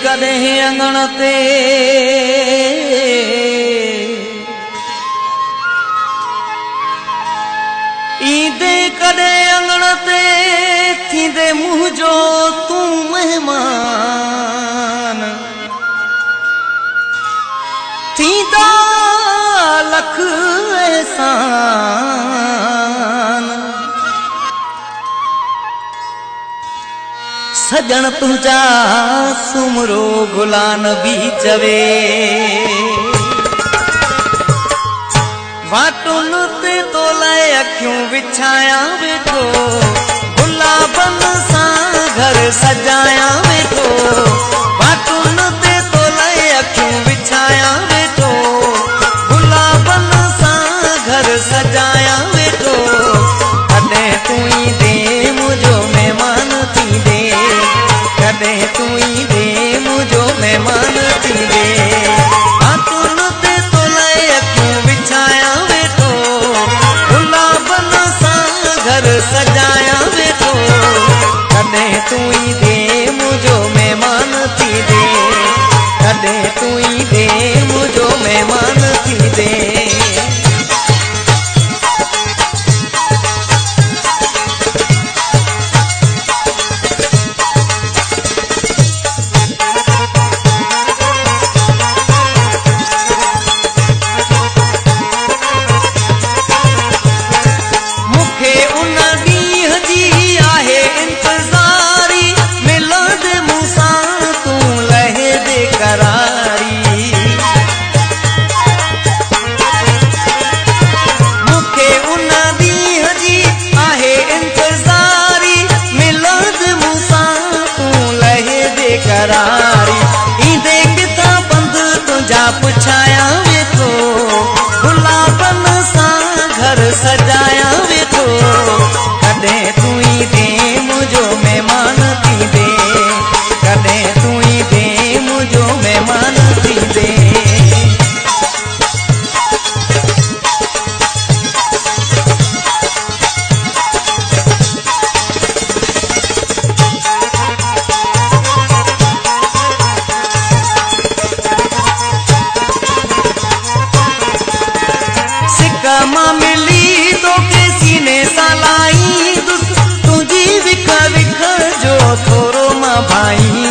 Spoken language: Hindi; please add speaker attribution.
Speaker 1: कदें अंगण ते ईंदे कदें अंगण ते थींदे मुंहिंजो तूं मेहमान थींदा लख एहसान सजण तुझा सुमरो गुलान भी चवे वाटुन ते तो लाए अखियूं विछाया वेठो गुलाबन सां घर सजाया वेठो वाटुन ते तो लाए अखियूं विछाया वेठो गुलाबन सां घर सजाया वेठो कॾहिं तूं ईंदे मुंहिंजो महिमान थींदे कॾहिं तूं ईंदे मुंहिंजो महिमान थींदे वाटुन ते तो लाए अखियूं विछाया वेठो गुलाबन सां घर सजाया वेठो कॾहिं तूं ईंदे मुंहिंजो महिमान थींदे कॾहिं तूं ईंदे मुंहिंजो महिमान थींदे ईंदे किथां बंद तुंहिंजा पुछाया वेठो गुलाबन सां घर सजाया वेठो कॾहिं तूं ईंदे मुंहिंजो महिमान थींदे कॾहिं तूं ईंदे मुंहिंजो महिमान थींदे मां मिली तोखे सीने सां लाई तुंहिंजी विख विख जो थोरो मां भाई